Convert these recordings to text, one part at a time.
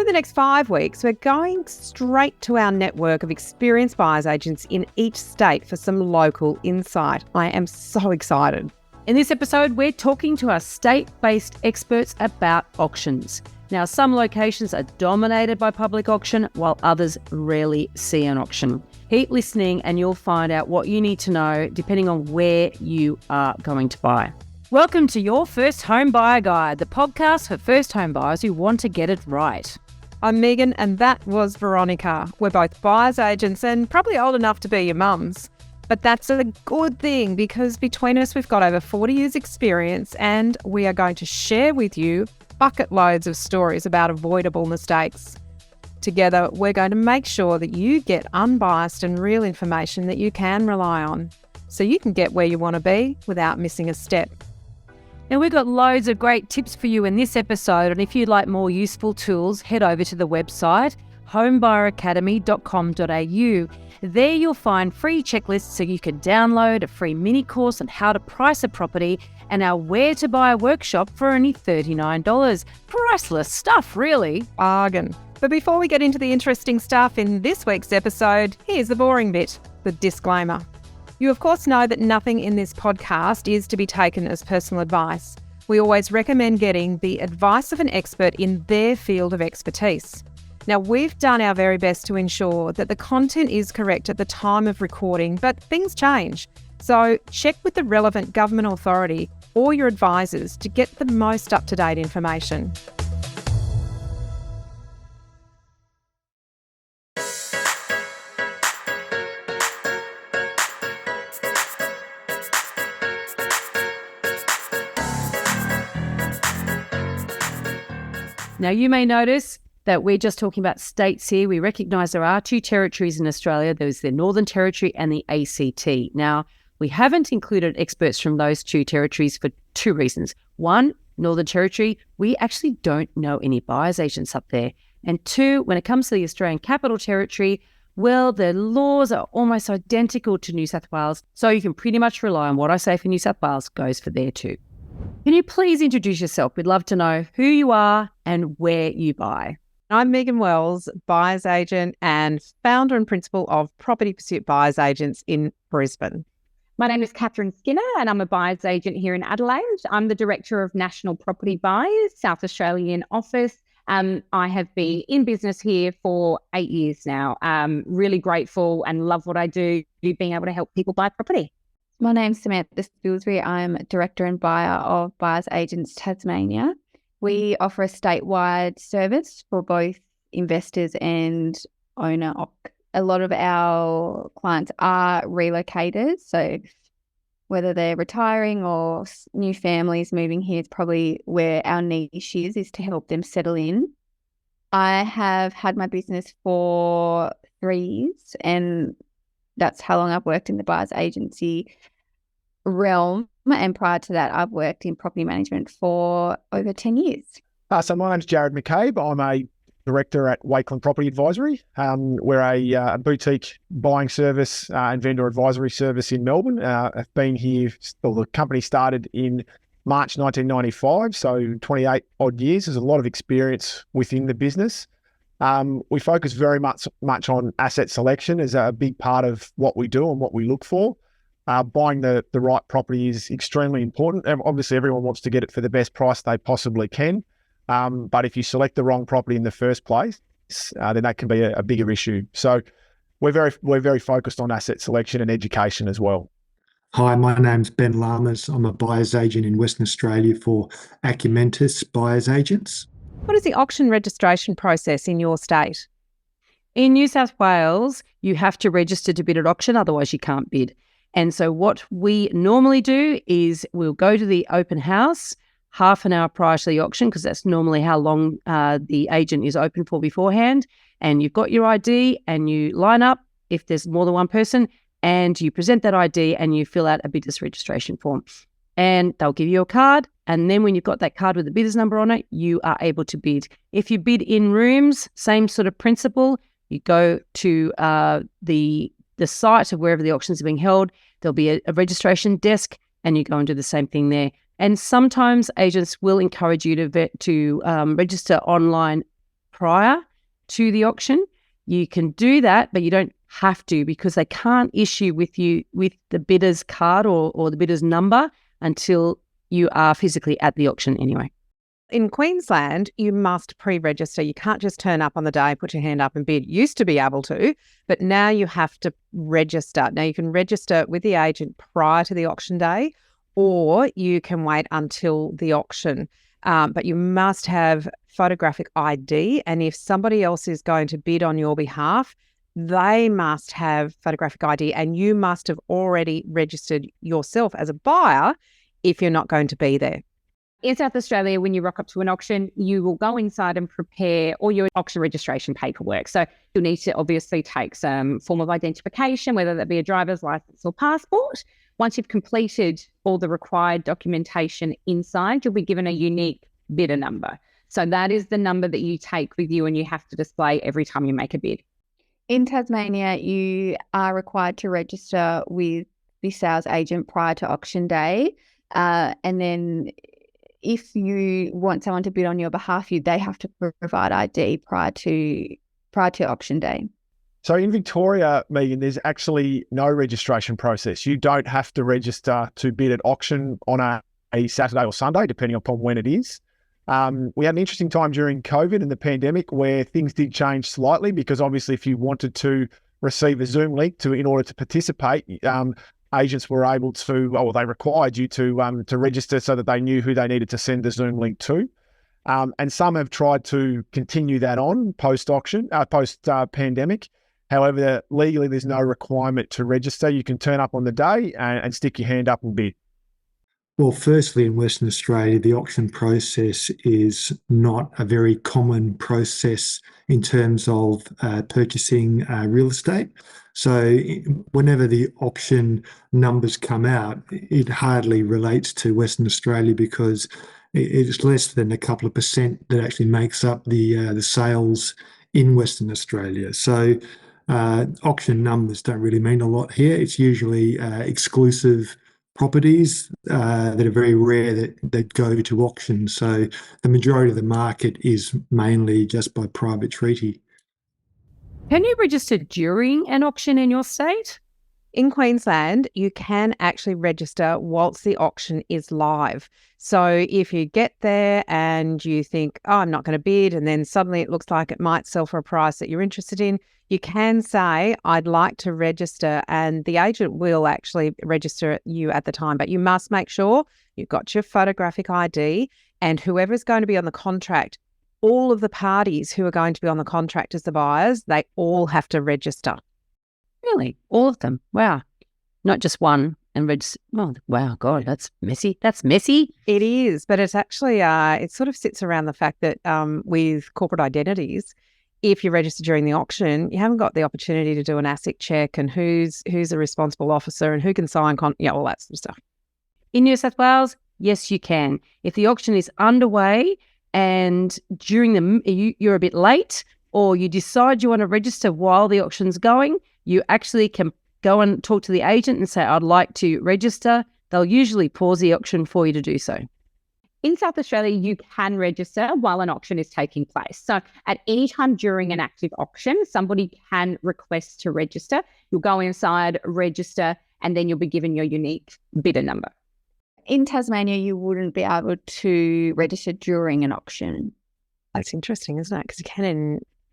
the next 5 weeks, we're going straight to our network of experienced buyers agents in each state for some local insight. I am so excited. In this episode, we're talking to our state-based experts about auctions. Now, some locations are dominated by public auction, while others rarely see an auction. Keep listening and you'll find out what you need to know depending on where you are going to buy. Welcome to Your First Home Buyer Guide, the podcast for first home buyers who want to get it right. I'm Megan and that was Veronica. We're both buyers agents and probably old enough to be your mums. But that's a good thing because between us we've got over 40 years experience and we are going to share with you bucket loads of stories about avoidable mistakes. Together we're going to make sure that you get unbiased and real information that you can rely on so you can get where you want to be without missing a step. Now, we've got loads of great tips for you in this episode, and if you'd like more useful tools, head over to the website homebuyeracademy.com.au. There you'll find free checklists so you can download a free mini course on how to price a property and our Where to Buy workshop for only $39. Priceless stuff, really. Bargain. But before we get into the interesting stuff in this week's episode, here's the boring bit, the disclaimer. You of course know that nothing in this podcast is to be taken as personal advice. We always recommend getting the advice of an expert in their field of expertise. Now, we've done our very best to ensure that the content is correct at the time of recording, but things change. So check with the relevant government authority or your advisors to get the most up-to-date information. Now, you may notice that we're just talking about states here. We recognise there are two territories in Australia. There's the Northern Territory and the ACT. Now, we haven't included experts from those two territories for two reasons. One, Northern Territory, we actually don't know any buyers agents up there. And two, when it comes to the Australian Capital Territory, well, the laws are almost identical to New South Wales. So you can pretty much rely on what I say for New South Wales goes for there too. Can you please introduce yourself? We'd love to know who you are and where you buy. I'm Megan Wells, buyer's agent and founder and principal of Property Pursuit Buyers Agents in Brisbane. My name is Catherine Skinner and I'm a buyer's agent here in Adelaide. I'm the Director of National Property Buyers, South Australian office. I have been in business here for 8 years now. Really grateful and love what I do, being able to help people buy property. My name's Samantha Spilsbury. I'm Director and Buyer of Buyers Agents Tasmania. We offer a statewide service for both investors and owner. A lot of our clients are relocators, so whether they're retiring or new families moving here is probably where our niche is to help them settle in. I have had my business for 3 years and that's how long I've worked in the buyers agency realm. And prior to that, I've worked in property management for over 10 years. So my name's Jared McCabe. I'm a director at Wakeland Property Advisory. We're a boutique buying service and vendor advisory service in Melbourne. I've been here, the company started in March 1995, so 28 odd years. There's a lot of experience within the business. We focus very much on asset selection as a big part of what we do and what we look for. Buying the right property is extremely important. Obviously, everyone wants to get it for the best price they possibly can. But if you select the wrong property in the first place, then that can be a bigger issue. So we're very focused on asset selection and education as well. Hi, my name's Ben Lamas. I'm a buyer's agent in Western Australia for Acumentis Buyers Agents. What is the auction registration process in your state? In New South Wales, you have to register to bid at auction, otherwise you can't bid. And so what we normally do is we'll go to the open house half an hour prior to the auction, because that's normally how long the agent is open for beforehand. And you've got your ID and you line up if there's more than one person and you present that ID and you fill out a bidder's registration form. And they'll give you a card. And then when you've got that card with the bidder's number on it, you are able to bid. If you bid in rooms, same sort of principle. You go to the site of wherever the auctions are being held. There'll be a registration desk and you go and do the same thing there. And sometimes agents will encourage you to register online prior to the auction. You can do that, but you don't have to, because they can't issue with you with the bidder's card or the bidder's number until you are physically at the auction anyway. In Queensland, you must pre-register. You can't just turn up on the day, put your hand up and bid. Used to be able to, but now you have to register. Now you can register with the agent prior to the auction day, or you can wait until the auction. But you must have photographic ID. And if somebody else is going to bid on your behalf, they must have photographic ID, and you must have already registered yourself as a buyer if you're not going to be there. In South Australia, when you rock up to an auction, you will go inside and prepare all your auction registration paperwork. So you'll need to obviously take some form of identification, whether that be a driver's license or passport. Once you've completed all the required documentation inside, you'll be given a unique bidder number. So that is the number that you take with you and you have to display every time you make a bid. In Tasmania, you are required to register with the sales agent prior to auction day. And then if you want someone to bid on your behalf, they have to provide ID prior to auction day. So in Victoria, Megan, there's actually no registration process. You don't have to register to bid at auction on a Saturday or Sunday, depending upon when it is. We had an interesting time during COVID and the pandemic where things did change slightly, because obviously if you wanted to receive a Zoom link in order to participate, agents were able to, they required you to register so that they knew who they needed to send the Zoom link to. And some have tried to continue that on post-pandemic. However, legally, there's no requirement to register. You can turn up on the day and stick your hand up and bid. Well, firstly, in Western Australia, the auction process is not a very common process in terms of purchasing real estate. So whenever the auction numbers come out, it hardly relates to Western Australia, because it's less than a couple of percent that actually makes up the sales in Western Australia. So auction numbers don't really mean a lot here. It's usually exclusive properties that are very rare that go to auction. So the majority of the market is mainly just by private treaty. Can you register during an auction in your state? In Queensland, you can actually register whilst the auction is live. So if you get there and you think, I'm not going to bid, and then suddenly it looks like it might sell for a price that you're interested in, you can say, I'd like to register, and the agent will actually register you at the time. But you must make sure you've got your photographic ID, and whoever's going to be on the contract, all of the parties who are going to be on the contract as the buyers, they all have to register. Really? All of them? Wow. Not just one and register. Oh, wow, God, that's messy. That's messy. It is, but it's actually, it sort of sits around the fact that with corporate identities, if you register during the auction, you haven't got the opportunity to do an ASIC check and who's a responsible officer and who can sign, all that sort of stuff. In New South Wales, yes, you can. If the auction is underway and during you're a bit late, or you decide you want to register while the auction's going, you actually can go and talk to the agent and say, I'd like to register. They'll usually pause the auction for you to do so. In South Australia, you can register while an auction is taking place. So at any time during an active auction, somebody can request to register. You'll go inside, register, and then you'll be given your unique bidder number. In Tasmania, you wouldn't be able to register during an auction. That's interesting, isn't it? Because you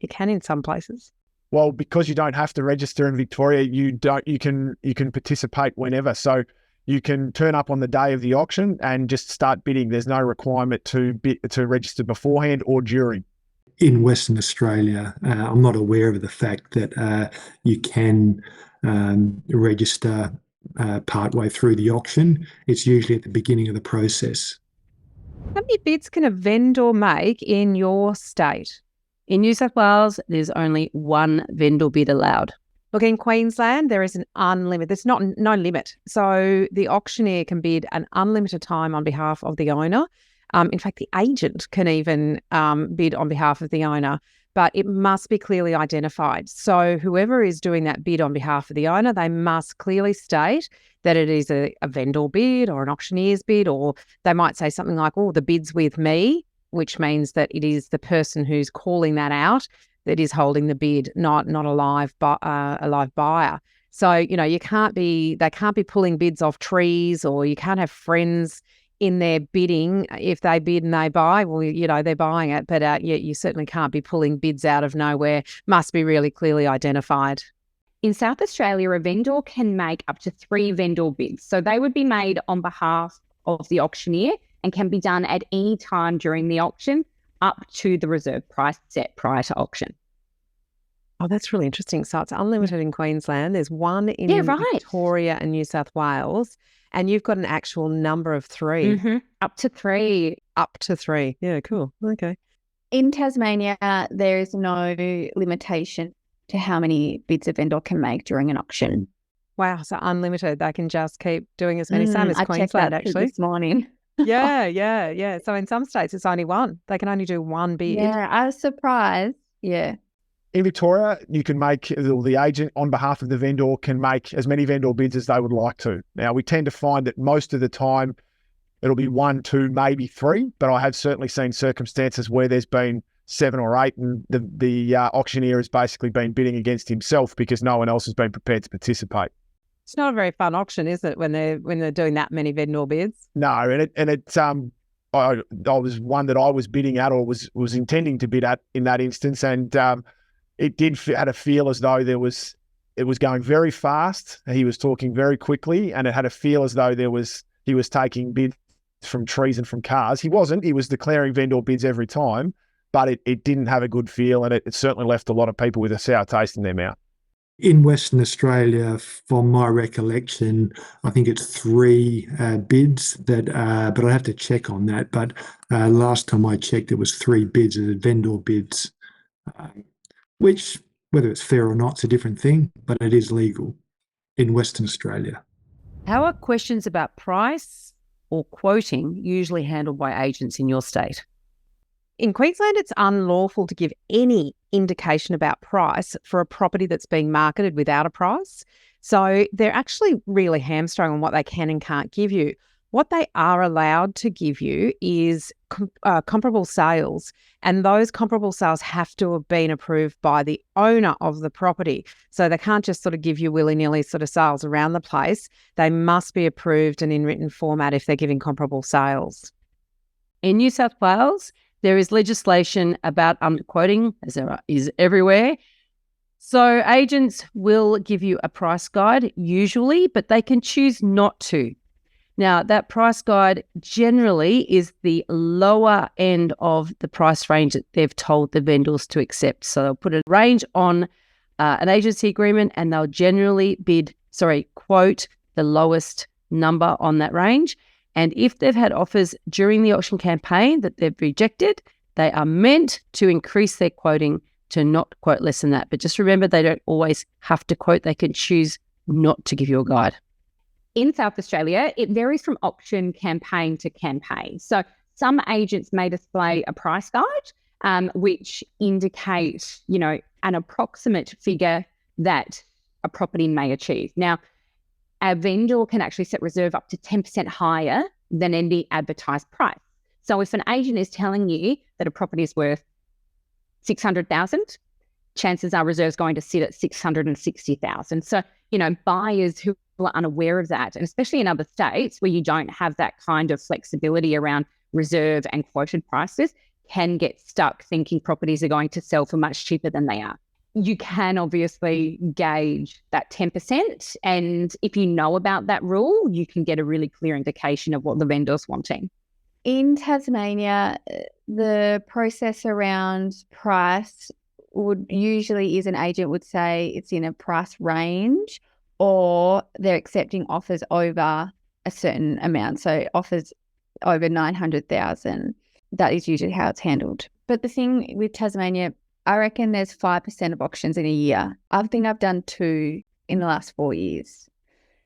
can in some places. Well, because you don't have to register in Victoria, you can participate whenever. So you can turn up on the day of the auction and just start bidding. There's no requirement to register beforehand or during. In Western Australia, I'm not aware of the fact that you can register partway through the auction. It's usually at the beginning of the process. How many bids can a vendor make in your state? In New South Wales, there's only one vendor bid allowed. Look, in Queensland, there is an unlimited. There's no limit. So the auctioneer can bid an unlimited time on behalf of the owner. In fact, the agent can even bid on behalf of the owner, but it must be clearly identified. So whoever is doing that bid on behalf of the owner, they must clearly state that it is a vendor bid or an auctioneer's bid, or they might say something like, the bid's with me, which means that it is the person who's calling that out that is holding the bid, not a live buyer. So, they can't be pulling bids off trees, or you can't have friends in their bidding. If they bid and they buy, well, they're buying it. But you certainly can't be pulling bids out of nowhere. Must be really clearly identified. In South Australia, a vendor can make up to 3 vendor bids. So they would be made on behalf of the auctioneer and can be done at any time during the auction up to the reserve price set prior to auction. Oh, that's really interesting. So it's unlimited in Queensland. There's one in Victoria and New South Wales, and you've got an actual number of 3. Mm-hmm. Up to 3. Up to 3. Yeah, cool. Okay. In Tasmania, there is no limitation to how many bids a vendor can make during an auction. Wow, so unlimited. They can just keep doing as many, same as I Queensland, checked that actually. this morning. Yeah. So in some states, it's only one. They can only do one bid. Yeah, I was surprised. Yeah. In Victoria, you can make, the agent on behalf of the vendor can make as many vendor bids as they would like to. Now, we tend to find that most of the time it'll be 1, 2, maybe 3, but I have certainly seen circumstances where there's been 7 or 8 and the auctioneer has basically been bidding against himself because no one else has been prepared to participate. It's not a very fun auction, is it, when they're doing that many vendor bids? No, I was one that I was bidding at, or was intending to bid at in that instance, and it had a feel as though it was going very fast. He was talking very quickly, and it had a feel as though he was taking bids from trees and from cars. He wasn't. He was declaring vendor bids every time, but it didn't have a good feel, and it certainly left a lot of people with a sour taste in their mouth. In Western Australia, from my recollection, I think it's 3 bids but I have to check on that. But last time I checked, it was 3 bids as vendor bids, which, whether it's fair or not, is a different thing, but it is legal in Western Australia. How are questions about price or quoting usually handled by agents in your state? In Queensland, it's unlawful to give any indication about price for a property that's being marketed without a price. So they're actually really hamstrung on what they can and can't give you. What they are allowed to give you is comparable sales, and those comparable sales have to have been approved by the owner of the property. So they can't just sort of give you willy-nilly sort of sales around the place. They must be approved and in written format if they're giving comparable sales. In New South Wales, there is legislation about underquoting, as there is everywhere. So agents will give you a price guide usually, but they can choose not to. Now, that price guide generally is the lower end of the price range that they've told the vendors to accept. So they'll put a range on an agency agreement, and they'll generally quote the lowest number on that range. And if they've had offers during the auction campaign that they've rejected, they are meant to increase their quoting to not quote less than that. But just remember, they don't always have to quote. They can choose not to give you a guide. In South Australia, it varies from auction campaign to campaign. So some agents may display a price guide, which indicate, an approximate figure that a property may achieve. Now, a vendor can actually set reserve up to 10% higher than any advertised price. So if an agent is telling you that a property is worth $600,000, chances are reserve's going to sit at $660,000. So, buyers who are unaware of that, and especially in other states where you don't have that kind of flexibility around reserve and quoted prices, can get stuck thinking properties are going to sell for much cheaper than they are. You can obviously gauge that 10%. And if you know about that rule, you can get a really clear indication of what the vendor's wanting. In Tasmania, the process around price would usually is an agent would say it's in a price range, or they're accepting offers over a certain amount. So offers over 900,000. That is usually how it's handled. But the thing with Tasmania, I reckon there's 5% of auctions in a year. I think I've done 2 in the last 4 years.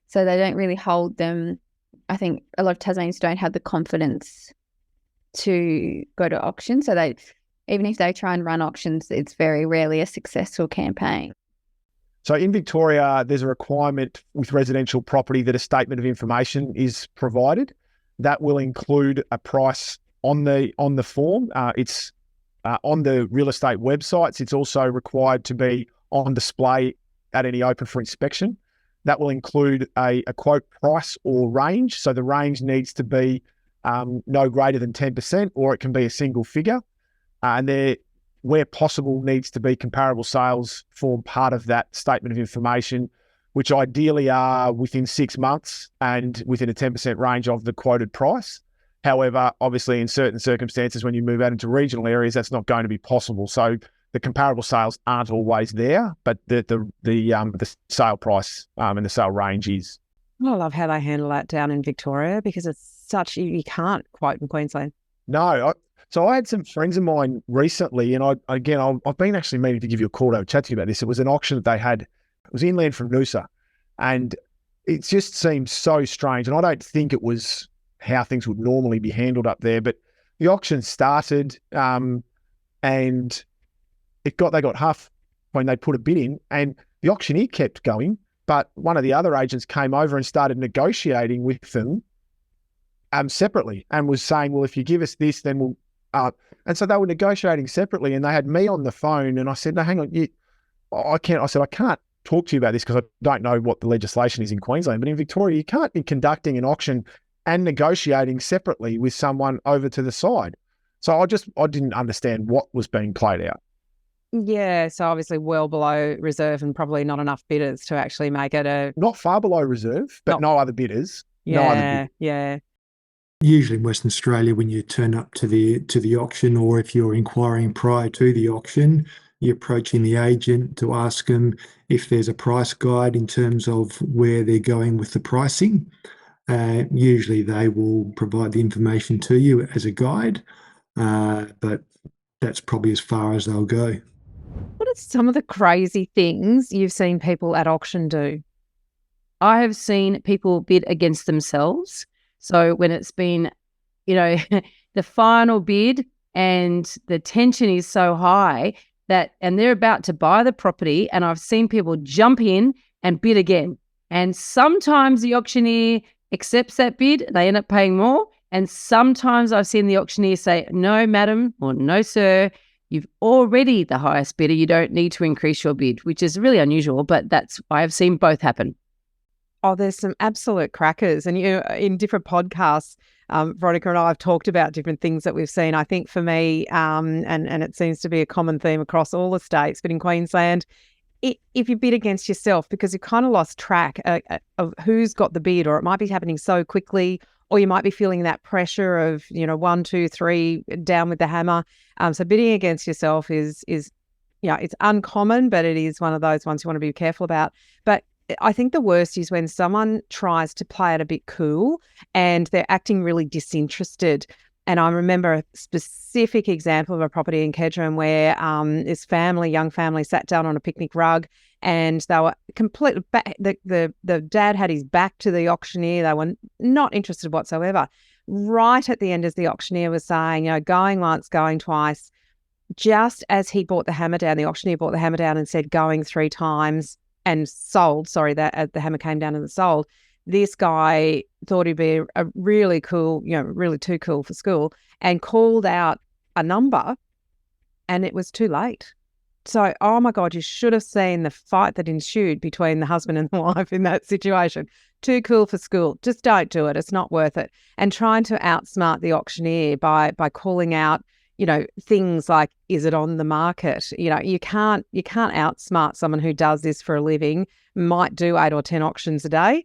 So they don't really hold them. I think a lot of Tasmanians don't have the confidence to go to auction. So even if they try and run auctions, it's very rarely a successful campaign. So in Victoria, there's a requirement with residential property that a statement of information is provided. That will include a price on the form. It's on the real estate websites. It's also required to be on display at any open for inspection. That will include a quote price or range. So the range needs to be no greater than 10%, or it can be a single figure. And there, where possible, needs to be comparable sales form part of that statement of information, which ideally are within 6 months and within a 10% range of the quoted price. However, obviously in certain circumstances, when you move out into regional areas, that's not going to be possible. So the comparable sales aren't always there, but the sale price and the sale range is. I love how they handle that down in Victoria, because it's such, you can't quote in Queensland. No, so I had some friends of mine recently, and I've been actually meaning to give you a call to chat to you about this. It was an auction that they had. It was inland from Noosa, and it just seemed so strange. And I don't think it was how things would normally be handled up there. But the auction started, and they got half when they put a bid in, and the auctioneer kept going. But one of the other agents came over and started negotiating with them separately, and was saying, well, if you give us this, then we'll. And so they were negotiating separately, and they had me on the phone, and I said, no, hang on, I can't. I said, I can't talk to you about this because I don't know what the legislation is in Queensland, but in Victoria, you can't be conducting an auction and negotiating separately with someone over to the side. So I didn't understand what was being played out. Yeah, so obviously well below reserve and probably not enough bidders to actually make it not far below reserve, but no other bidders. Yeah, no other bidders. Yeah. Usually in Western Australia, when you turn up to the auction, or if you're inquiring prior to the auction, you're approaching the agent to ask them if there's a price guide in terms of where they're going with the pricing. Usually they will provide the information to you as a guide, but that's probably as far as they'll go. What are some of the crazy things you've seen people at auction do? I have seen people bid against themselves. So when it's been, the final bid and the tension is so high and they're about to buy the property, and I've seen people jump in and bid again. And sometimes the auctioneer accepts that bid, they end up paying more. And sometimes I've seen the auctioneer say, no, madam, or no, sir, you've already the highest bidder. You don't need to increase your bid, which is really unusual, but I have seen both happen. Oh, there's some absolute crackers. And in different podcasts, Veronica and I have talked about different things that we've seen. I think for me, and it seems to be a common theme across all the states, but in Queensland, if you bid against yourself because you've kind of lost track of who's got the bid, or it might be happening so quickly, or you might be feeling that pressure of, 1, 2, 3, down with the hammer. So bidding against yourself is it's uncommon, but it is one of those ones you want to be careful about. But I think the worst is when someone tries to play it a bit cool and they're acting really disinterested. And I remember a specific example of a property in Kedron where this young family sat down on a picnic rug, and they were completely the dad had his back to the auctioneer. They were not interested whatsoever. Right at the end, as the auctioneer was saying, going once, going twice, just as he brought the hammer down, the auctioneer brought the hammer down and said going 3 times and sold. Sorry, that the hammer came down and it sold. This guy thought he'd be a really cool, really too cool for school, and called out a number, and it was too late. So, oh my God, you should have seen the fight that ensued between the husband and the wife in that situation. Too cool for school. Just don't do it. It's not worth it. And trying to outsmart the auctioneer by calling out, things like, is it on the market? You can't outsmart someone who does this for a living, might do 8 or 10 auctions a day.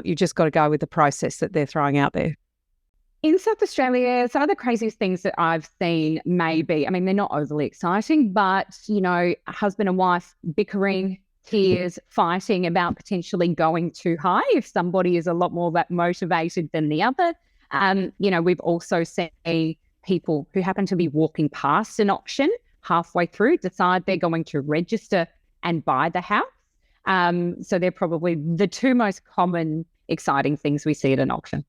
You just got to go with the process that they're throwing out there. In South Australia, some of the craziest things that I've seen maybe, they're not overly exciting, but, husband and wife bickering, tears, fighting about potentially going too high if somebody is a lot more motivated than the other. We've also seen people who happen to be walking past an auction halfway through decide they're going to register and buy the house. So they're probably the 2 most common exciting things we see at an auction.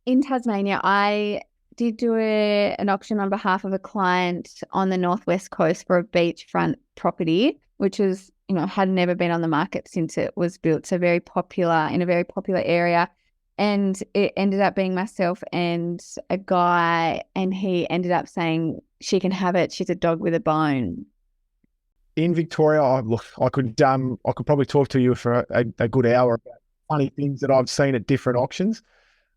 In Tasmania, I did do an auction on behalf of a client on the northwest coast for a beachfront property, which was, had never been on the market since it was built. So in a very popular area. And it ended up being myself and a guy, and he ended up saying, she can have it. She's a dog with a bone. In Victoria, I could probably talk to you for a good hour about funny things that I've seen at different auctions.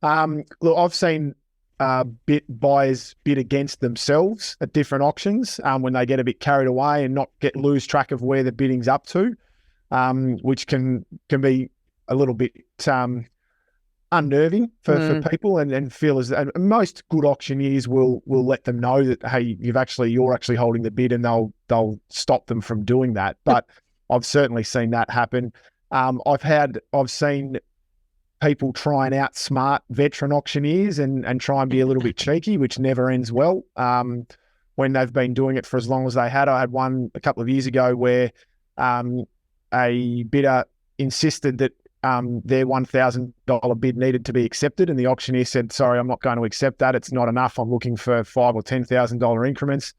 Look, I've seen buyers bid against themselves at different auctions when they get a bit carried away and lose track of where the bidding's up to, which can be a little bit unnerving for people, and feel as and most good auctioneers will let them know that, hey, you're actually holding the bid, and they'll stop them from doing that. But I've certainly seen that happen. I've seen people try and outsmart veteran auctioneers and try and be a little bit cheeky, which never ends well. When they've been doing it for as long as they had. I had one a couple of years ago where a bidder insisted that their $1,000 bid needed to be accepted, and the auctioneer said, sorry, I'm not going to accept that. It's not enough. I'm looking for $5,000 or $10,000 increments.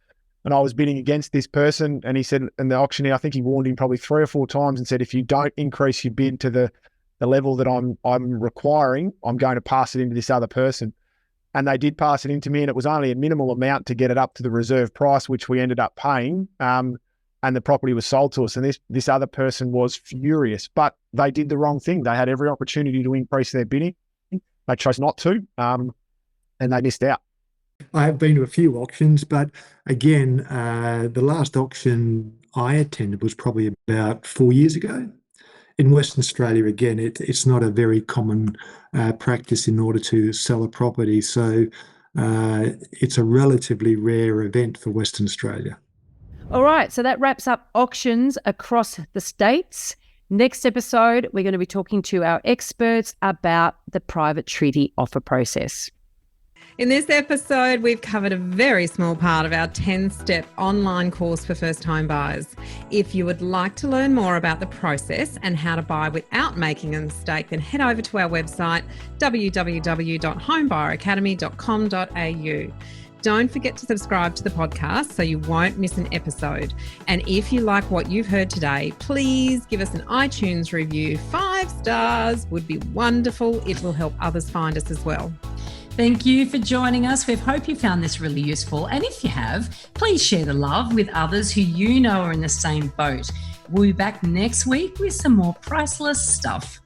And I was bidding against this person, and he said, and the auctioneer, I think he warned him probably 3 or 4 times and said, if you don't increase your bid to the level that I'm requiring, I'm going to pass it into this other person. And they did pass it into me, and it was only a minimal amount to get it up to the reserve price, which we ended up paying. And the property was sold to us. And this other person was furious, but they did the wrong thing. They had every opportunity to increase their bidding. They chose not to, and they missed out. I have been to a few auctions, but again, the last auction I attended was probably about 4 years ago. In Western Australia, again, it's not a very common practice in order to sell a property. So it's a relatively rare event for Western Australia. All right, so that wraps up auctions across the states. Next episode, we're going to be talking to our experts about the private treaty offer process. In this episode, we've covered a very small part of our 10-step online course for first-time buyers. If you would like to learn more about the process and how to buy without making a mistake, then head over to our website, www.homebuyeracademy.com.au. Don't forget to subscribe to the podcast so you won't miss an episode. And if you like what you've heard today, please give us an iTunes review. 5 stars would be wonderful. It will help others find us as well. Thank you for joining us. We hope you found this really useful. And if you have, please share the love with others who you know are in the same boat. We'll be back next week with some more priceless stuff.